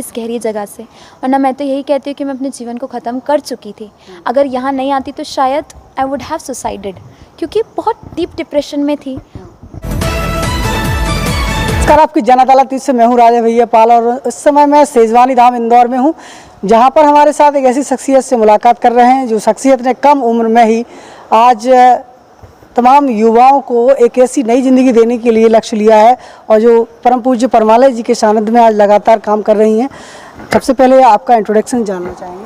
इस गहरी जगह से, वरना मैं तो यही कहती हूँ कि मैं अपने जीवन को ख़त्म कर चुकी थी। अगर यहाँ नहीं आती तो शायद आई वुड हैव सुसाइडेड, क्योंकि बहुत डीप डिप्रेशन में थी। नमस्कार, आपकी जन अदालत से मैं हूँ राजा भैया पाल और इस समय मैं सेजवानी धाम इंदौर में हूँ, जहाँ पर हमारे साथ एक ऐसी शख्सियत से मुलाकात कर रहे हैं जो शख्सियत ने कम उम्र में ही आज तमाम युवाओं को एक ऐसी नई ज़िंदगी देने के लिए लक्ष्य लिया है और जो परम पूज्य परमालय जी के सानिध्य में आज लगातार काम कर रही हैं। सबसे पहले आपका इंट्रोडक्शन जानना चाहेंगे।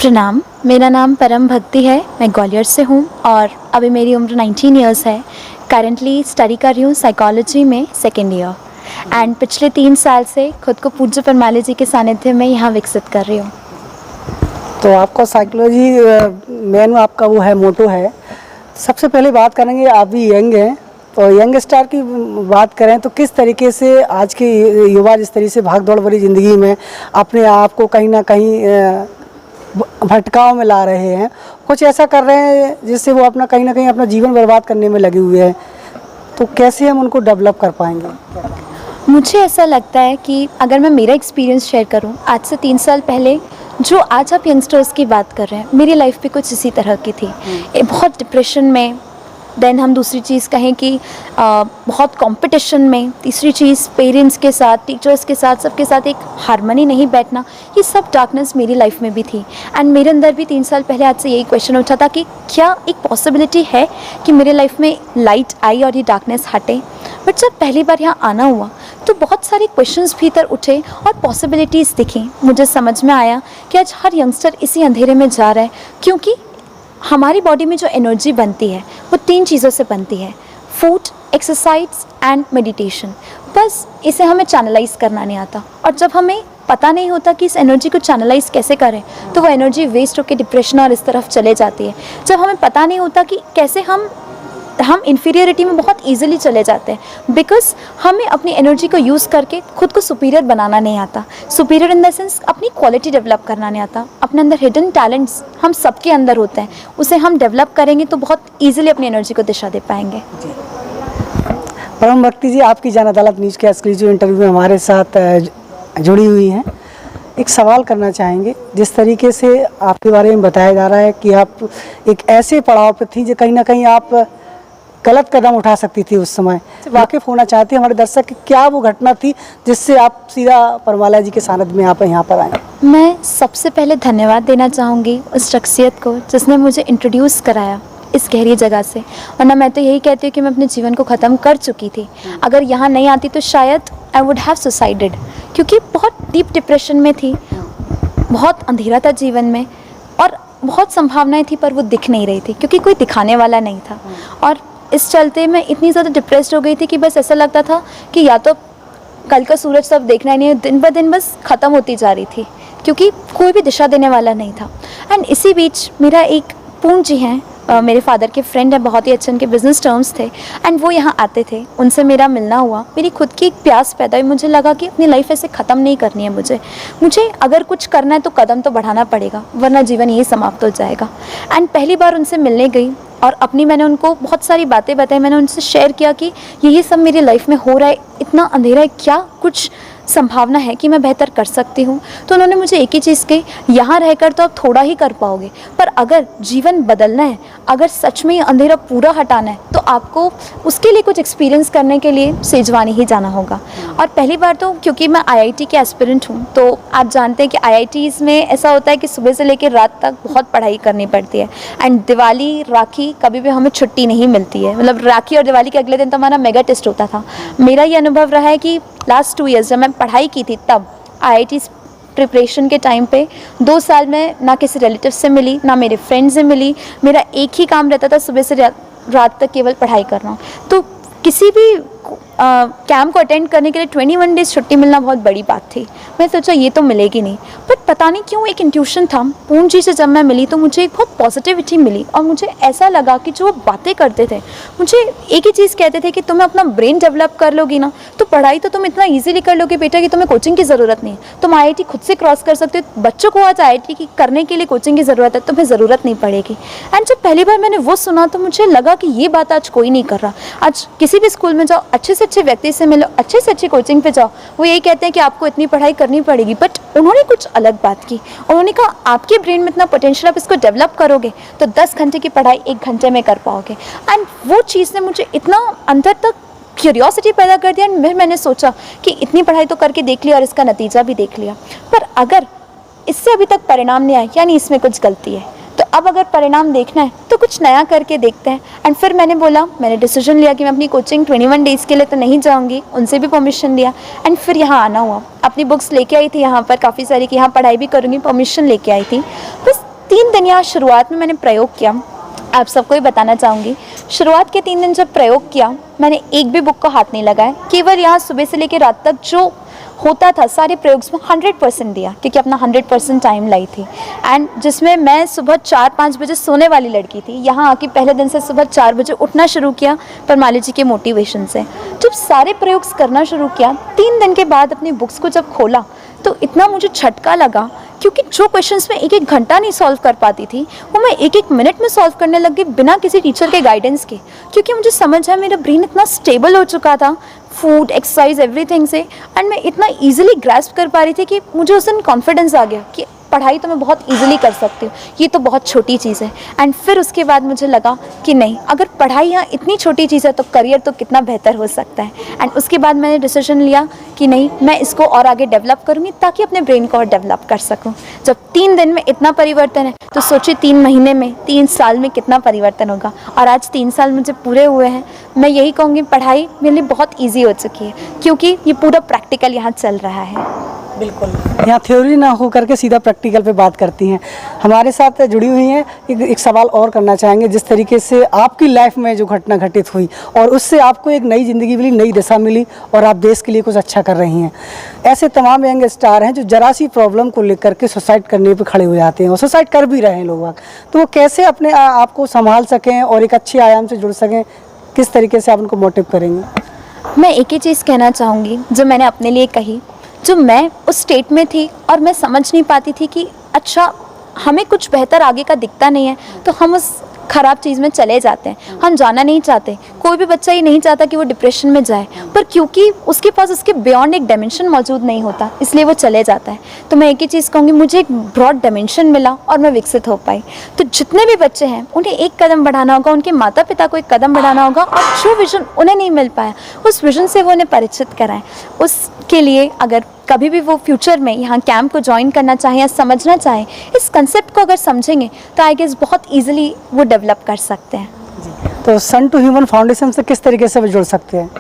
प्रणाम, मेरा नाम परम भक्ति है, मैं ग्वालियर से हूँ और अभी मेरी उम्र 19 ईयर्स है। करंटली स्टडी कर रही हूँ साइकोलॉजी में 2nd ईयर एंड पिछले 3 साल से खुद को पूज्य परमालय जी के सानिध्य में यहाँ विकसित कर रही हूँ। तो आपका साइकोलॉजी मेन आपका वो है, मोटो है। सबसे पहले बात करेंगे, आप भी यंग हैं, तो यंग स्टार की बात करें तो किस तरीके से आज के युवा जिस तरीके से भाग दौड़ भरी ज़िंदगी में अपने आप को कहीं ना कहीं भटकाव में ला रहे हैं, कुछ ऐसा कर रहे हैं जिससे वो अपना कहीं ना कहीं अपना जीवन बर्बाद करने में लगे हुए हैं, तो कैसे हम उनको डेवलप कर पाएंगे? मुझे ऐसा लगता है कि अगर मैं मेरा एक्सपीरियंस शेयर करूं, आज से 3 साल पहले जो आज आप यंगस्टर्स की बात कर रहे हैं, मेरी लाइफ भी कुछ इसी तरह की थी। बहुत डिप्रेशन में, देन हम दूसरी चीज़ कहें कि बहुत कंपटीशन में, तीसरी चीज़ पेरेंट्स के साथ, टीचर्स के साथ, सबके साथ एक हार्मनी नहीं बैठना, ये सब डार्कनेस मेरी लाइफ में भी थी। एंड मेरे अंदर भी 3 साल पहले आज से यही क्वेश्चन उठा था कि क्या एक पॉसिबिलिटी है कि मेरे लाइफ में लाइट आई और ये डार्कनेस हटे। बट जब पहली बार यहाँ आना हुआ तो बहुत सारे क्वेश्चंस भीतर उठे और पॉसिबिलिटीज़ दिखी। मुझे समझ में आया कि आज हर यंगस्टर इसी अंधेरे में जा रहा है, क्योंकि हमारी बॉडी में जो एनर्जी बनती है वो 3 चीज़ों से बनती है, फूड, एक्सरसाइज एंड मेडिटेशन। बस इसे हमें चैनलाइज करना नहीं आता, और जब हमें पता नहीं होता कि इस एनर्जी को चैनलाइज कैसे करें तो वो एनर्जी वेस्ट होकर डिप्रेशन और इस तरफ चले जाती है। जब हमें पता नहीं होता कि कैसे हम इन्फीरियरिटी में बहुत ईजिली चले जाते हैं, बिकॉज हमें अपनी एनर्जी को यूज़ करके खुद को सुपीरियर बनाना नहीं आता। सुपीरियर इन द सेंस अपनी क्वालिटी डेवलप करना नहीं आता। अपने अंदर हिडन टैलेंट्स हम सबके अंदर होते हैं, उसे हम डेवलप करेंगे तो बहुत ईजिली अपनी एनर्जी को दिशा दे पाएंगे। परम भक्ति जी, आपकी जन अदालत न्यूज़ के एक्सक्लूसिव इंटरव्यू में हमारे साथ जुड़ी हुई हैं। एक सवाल करना चाहेंगे, जिस तरीके से आपके बारे में बताया जा रहा है कि आप एक ऐसे पड़ाव पर थी जो कहीं ना कहीं आप गलत कदम उठा सकती थी, उस समय वाकिफ़ होना चाहते हैं हमारे दर्शक कि क्या वो घटना थी जिससे आप सीधा परमालय जी के सानिध्य में यहाँ पर आए? मैं सबसे पहले धन्यवाद देना चाहूँगी उस शख्सियत को जिसने मुझे इंट्रोड्यूस कराया इस गहरी जगह से, वरना मैं तो यही कहती हूँ कि मैं अपने जीवन को ख़त्म कर चुकी थी। अगर यहाँ नहीं आती तो शायद आई वुड हैव सुसाइडेड, क्योंकि बहुत डीप डिप्रेशन में थी, बहुत अंधेरा था जीवन में और बहुत संभावनाएं थी पर वो दिख नहीं रही थी क्योंकि कोई दिखाने वाला नहीं था। और इस चलते मैं इतनी ज़्यादा डिप्रेस्ड हो गई थी कि बस ऐसा लगता था कि या तो कल का सूरज सब देखना ही नहीं है, दिन ब दिन बस ख़त्म होती जा रही थी क्योंकि कोई भी दिशा देने वाला नहीं था। एंड इसी बीच मेरा एक पूर्ण जी हैं, मेरे फादर के फ्रेंड हैं, बहुत ही अच्छे उनके बिजनेस टर्म्स थे एंड वो यहाँ आते थे, उनसे मेरा मिलना हुआ, मेरी खुद की एक प्यास पैदा हुई। मुझे लगा कि अपनी लाइफ ऐसे ख़त्म नहीं करनी है, मुझे अगर कुछ करना है तो कदम तो बढ़ाना पड़ेगा, वरना जीवन यही समाप्त हो जाएगा। एंड पहली बार उनसे मिलने गई और मैंने उनको बहुत सारी बातें बताई। मैंने उनसे शेयर किया कि ये सब मेरी लाइफ में हो रहा है, इतना अंधेरा है, क्या कुछ संभावना है कि मैं बेहतर कर सकती हूँ? तो उन्होंने मुझे एक ही चीज़ कही, यहाँ रहकर तो आप थोड़ा ही कर पाओगे, पर अगर जीवन बदलना है, अगर सच में ये अंधेरा पूरा हटाना है तो आपको उसके लिए कुछ एक्सपीरियंस करने के लिए सेजवानी ही जाना होगा। और पहली बार तो क्योंकि मैं IIT के एस्पिरेंट हूँ, तो आप जानते हैं कि IITs में ऐसा होता है कि सुबह से लेकर रात तक बहुत पढ़ाई करनी पड़ती है एंड दिवाली, राखी कभी भी हमें छुट्टी नहीं मिलती है। मतलब राखी और दिवाली के अगले दिन तो हमारा मेगा टेस्ट होता था। मेरा ये अनुभव रहा है कि लास्ट 2 इयर्स जब मैं पढ़ाई की थी, तब IIT प्रिपरेशन के टाइम पे 2 साल में ना किसी रिलेटिव से मिली, ना मेरे फ्रेंड से मिली। मेरा एक ही काम रहता था, सुबह से रात तक केवल पढ़ाई करना। तो किसी भी कैंप को अटेंड करने के लिए 21 डेज़ छुट्टी मिलना बहुत बड़ी बात थी। मैं सोचा ये तो मिलेगी नहीं, बट पता नहीं क्यों एक इंट्यूशन था। पूर्ण जी से जब मैं मिली तो मुझे एक बहुत पॉजिटिविटी मिली और मुझे ऐसा लगा कि जो वो बातें करते थे, मुझे एक ही चीज़ कहते थे कि तुम्हें अपना ब्रेन डेवलप कर लोगी ना तो पढ़ाई तो तुम इतना ईजिली कर लोगे बेटा कि तुम्हें कोचिंग की ज़रूरत नहीं है, तुम IIT खुद से क्रॉस कर सकते हो। बच्चों को आज IIT की करने के लिए कोचिंग की ज़रूरत है, तुम्हें ज़रूरत नहीं पड़ेगी। एंड जब पहली बार मैंने वो सुना तो मुझे लगा कि ये बात आज कोई नहीं कर रहा। आज किसी भी स्कूल में जाओ, अच्छे से अच्छे व्यक्ति से मिलो, अच्छे से अच्छी कोचिंग पे जाओ, वो यही कहते हैं कि आपको इतनी पढ़ाई करनी पड़ेगी, बट उन्होंने कुछ अलग बात की। उन्होंने कहा आपके ब्रेन में इतना पोटेंशियल, आप इसको डेवलप करोगे तो 10 घंटे की पढ़ाई 1 घंटे में कर पाओगे। एंड वो चीज़ ने मुझे इतना अंदर तक क्यूरियोसिटी पैदा कर दिया। एंड फिर मैंने सोचा कि इतनी पढ़ाई तो करके देख लिया और इसका नतीजा भी देख लिया, पर अगर इससे अभी तक परिणाम नहीं आए यानी इसमें कुछ गलती है। तो अब अगर परिणाम देखना है तो कुछ नया करके देखते हैं। एंड फिर मैंने डिसीजन लिया कि मैं अपनी कोचिंग 21 डेज़ के लिए तो नहीं जाऊंगी, उनसे भी परमिशन लिया। एंड फिर यहाँ आना हुआ, अपनी बुक्स लेके आई थी यहाँ पर काफ़ी सारी कि यहाँ पढ़ाई भी करूँगी, परमिशन लेके आई थी। बस 3 दिन यहाँ शुरुआत में मैंने प्रयोग किया, आप सबको ही बताना चाहूँगी। शुरुआत के 3 दिन जब प्रयोग किया, मैंने एक भी बुक को हाथ नहीं लगाया, केवल यहाँ सुबह से लेकर रात तक जो होता था सारे प्रयोग में 100% दिया, क्योंकि अपना 100% टाइम लाई थी। एंड जिसमें मैं सुबह 4-5 बजे सोने वाली लड़की थी, यहाँ आके पहले दिन से सुबह 4 बजे उठना शुरू किया परमाली जी के मोटिवेशन से। जब सारे प्रयोग करना शुरू किया, 3 दिन के बाद अपनी बुक्स को जब खोला तो इतना मुझे झटका लगा, क्योंकि जो क्वेश्चंस में 1-1 घंटा नहीं सॉल्व कर पाती थी वो मैं 1-1 मिनट में सॉल्व करने लग गई बिना किसी टीचर के गाइडेंस के। क्योंकि मुझे समझ है मेरा ब्रेन इतना स्टेबल हो चुका था फूड, एक्सरसाइज, एवरीथिंग से, एंड मैं इतना इजीली ग्रैस्प कर पा रही थी कि मुझे उस दिन कॉन्फिडेंस आ गया कि पढ़ाई तो मैं बहुत इजीली कर सकती हूँ, ये तो बहुत छोटी चीज़ है। एंड फिर उसके बाद मुझे लगा कि नहीं, अगर पढ़ाई यहाँ इतनी छोटी चीज़ है तो करियर तो कितना बेहतर हो सकता है। एंड उसके बाद मैंने डिसीजन लिया कि नहीं, मैं इसको और आगे डेवलप करूँगी ताकि अपने ब्रेन को और डेवलप कर सकूँ। जब 3 दिन में इतना परिवर्तन है तो सोचिए 3 महीने में, 3 साल में कितना परिवर्तन होगा। और आज 3 साल मुझे पूरे हुए हैं। मैं यही कहूँगी पढ़ाई मेरे लिए बहुत ईजी हो चुकी है, क्योंकि ये पूरा प्रैक्टिकल यहाँ चल रहा है। बिल्कुल, यहाँ थ्योरी ना हो करके सीधा प्रैक्टिकल पे बात करती हैं। हमारे साथ जुड़ी हुई हैं, एक सवाल और करना चाहेंगे। जिस तरीके से आपकी लाइफ में जो घटना घटित हुई और उससे आपको एक नई ज़िंदगी मिली, नई दिशा मिली और आप देश के लिए कुछ अच्छा कर रही हैं। ऐसे तमाम यंग स्टार हैं जो जरा सी प्रॉब्लम को लेकर के सुसाइड करने पर खड़े हो जाते हैं और सुसाइड कर भी रहे हैं लोग। तो वो कैसे अपने आप को संभाल सकें और एक अच्छे आयाम से जुड़ सकें, किस तरीके से आप उनको मोटिव करेंगे? मैं एक ही चीज़ कहना चाहूँगी जो मैंने अपने लिए कही। जो मैं उस स्टेट में थी और मैं समझ नहीं पाती थी कि अच्छा हमें कुछ बेहतर आगे का दिखता नहीं है तो हम उस ख़राब चीज़ में चले जाते हैं। हम जाना नहीं चाहते, कोई भी बच्चा ये नहीं चाहता कि वो डिप्रेशन में जाए, पर क्योंकि उसके पास उसके बियॉन्ड एक डायमेंशन मौजूद नहीं होता इसलिए वो चले जाता है। तो मैं एक ही चीज़ कहूँगी, मुझे एक ब्रॉड डायमेंशन मिला और मैं विकसित हो पाई। तो जितने भी बच्चे हैं उन्हें एक कदम बढ़ाना होगा, उनके माता पिता को एक कदम बढ़ाना होगा और जो विजन उन्हें नहीं मिल पाया उस विजन से वो उन्हें परिचित कराएं। उसके लिए अगर कभी भी वो फ्यूचर में यहाँ कैंप को ज्वाइन करना चाहें या समझना चाहें, इस कंसेप्ट को अगर समझेंगे तो आई गेस बहुत ईजिली वो डेवलप कर सकते हैं। तो सन टू ह्यूमन फाउंडेशन से किस तरीके से वो जुड़ सकते हैं?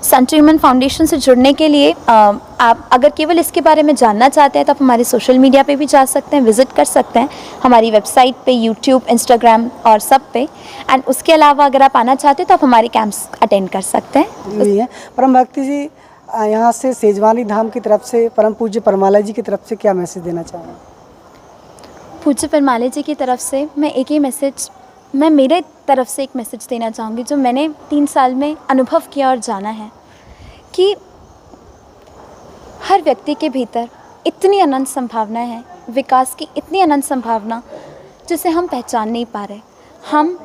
सन टू ह्यूमन फाउंडेशन से जुड़ने के लिए आप अगर केवल इसके बारे में जानना चाहते हैं तो आप हमारे सोशल मीडिया पे भी जा सकते हैं, विजिट कर सकते हैं हमारी वेबसाइट पे, यूट्यूब, इंस्टाग्राम और सब पे। एंड उसके अलावा अगर आप आना चाहते हैं तो आप हमारे कैंप्स अटेंड कर सकते हैं। परम भक्ति जी, यहाँ से सेजवानी धाम की तरफ से परम पूज्य परमाला जी की तरफ से क्या मैसेज देना चाहेंगे? पूज्य परमाला जी की तरफ से मैं मेरे तरफ से एक मैसेज देना चाहूँगी जो मैंने 3 साल में अनुभव किया और जाना है कि हर व्यक्ति के भीतर इतनी अनंत संभावना है, विकास की इतनी अनंत संभावना जिसे हम पहचान नहीं पा रहे। हम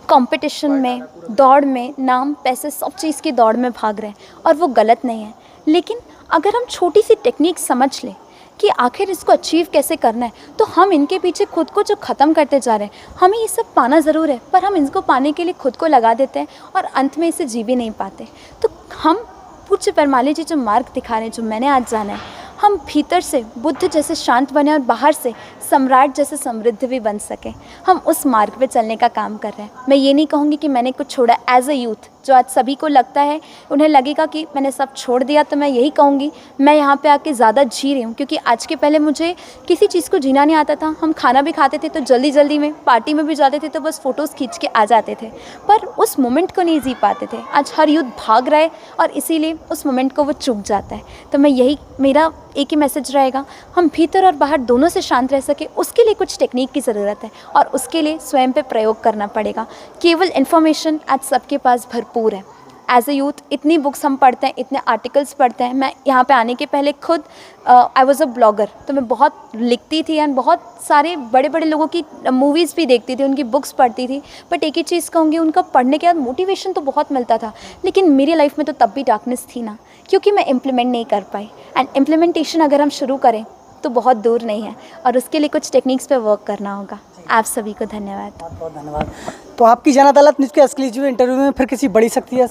कंपटीशन में, दौड़ में, नाम, पैसे, सब चीज़ की दौड़ में भाग रहे हैं और वो गलत नहीं है। लेकिन अगर हम छोटी सी टेक्निक समझ लें कि आखिर इसको अचीव कैसे करना है, तो हम इनके पीछे खुद को जो ख़त्म करते जा रहे हैं। हमें ये सब पाना ज़रूर है पर हम इसको पाने के लिए खुद को लगा देते हैं और अंत में इसे जी भी नहीं पाते। तो हम पूज्य परमाला जी जो मार्ग दिखा रहे हैं, जो मैंने आज जाना है, हम भीतर से बुद्ध जैसे शांत बने और बाहर से सम्राट जैसे समृद्ध भी बन सके। हम उस मार्ग पे चलने का काम कर रहे हैं। मैं ये नहीं कहूँगी कि मैंने कुछ छोड़ा। एज अ यूथ जो आज सभी को लगता है, उन्हें लगेगा कि मैंने सब छोड़ दिया, तो मैं यही कहूँगी मैं यहाँ पे आके ज़्यादा जी रही हूँ, क्योंकि आज के पहले मुझे किसी चीज़ को जीना नहीं आता था। हम खाना भी खाते थे तो जल्दी जल्दी में, पार्टी में भी जाते थे तो बस फ़ोटोज़ खींच के आ जाते थे, पर उस मोमेंट को नहीं जी पाते थे। आज हर यूथ भाग रहा है और इसीलिए उस मोमेंट को वो चूक जाता है। तो मैं यही, मेरा एक ही मैसेज रहेगा, हम भीतर और बाहर दोनों से शांत रह सके, उसके लिए कुछ टेक्निक की ज़रूरत है और उसके लिए स्वयं पे प्रयोग करना पड़ेगा। केवल इन्फॉर्मेशन आज सबके पास भरपूर है। एज ए यूथ इतनी बुक्स हम पढ़ते हैं, इतने आर्टिकल्स पढ़ते हैं। मैं यहाँ पे आने के पहले खुद आई वॉज़ अ ब्लॉगर, तो मैं बहुत लिखती थी एंड बहुत सारे बड़े बड़े लोगों की मूवीज़ भी देखती थी, उनकी बुक्स पढ़ती थी। बट एक ही चीज़ कहूँगी, उनका पढ़ने के बाद मोटिवेशन तो बहुत मिलता था, लेकिन मेरी लाइफ में तो तब भी डार्कनेस थी ना, क्योंकि मैं इम्प्लीमेंट नहीं कर पाई। एंड इम्प्लीमेंटेशन अगर हम शुरू करें तो बहुत दूर नहीं है, और उसके लिए कुछ टेक्निक्स पे वर्क करना होगा। आप सभी को धन्यवाद। बहुत बहुत धन्यवाद। तो आपकी जन अदालत न्यूज़ के एक्सक्लूसिव इंटरव्यू में फिर किसी बड़ी शख्सियत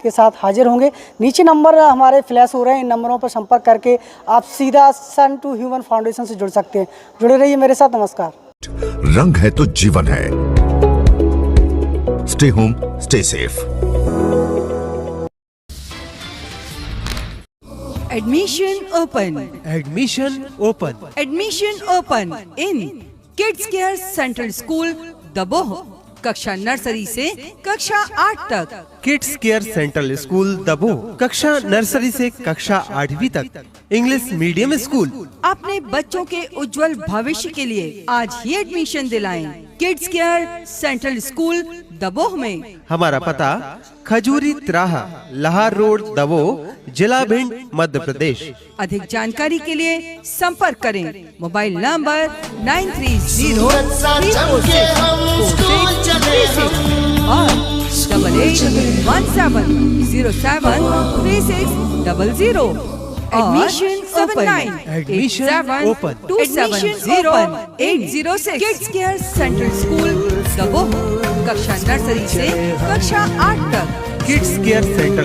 के साथ हाजिर होंगे। नीचे नंबर हमारे फ्लैश हो रहे हैं, इन नंबरों पर संपर्क करके आप सीधा सन टू ह्यूमन फाउंडेशन से जुड़ सकते हैं। जुड़े रहिए मेरे साथ। नमस्कार। रंग है तो जीवन है। Stay home, stay safe. Admission open. Admission open. Admission open in Kids Care Central School, Daboh. कक्षा नर्सरी से कक्षा 8 तक। Kids care central school Daboh, कक्षा नर्सरी से कक्षा 8वीं तक। English medium school. अपने बच्चों के उज्जवल भविष्य के लिए आज ही एडमिशन दिलाएं। Kids care central school Daboh में। हमारा पता खजूरी तिराहा, लाहौर रोड, दबोह, जिला भिंड, मध्य प्रदेश। अधिक जानकारी के लिए संपर्क करें। मोबाइल नंबर 9303464636 और 8817073600। Admission open. Admission open. 270806। Kids Care Central School Daboh, कक्षा नर्सरी से कक्षा 8 तक। Kids care central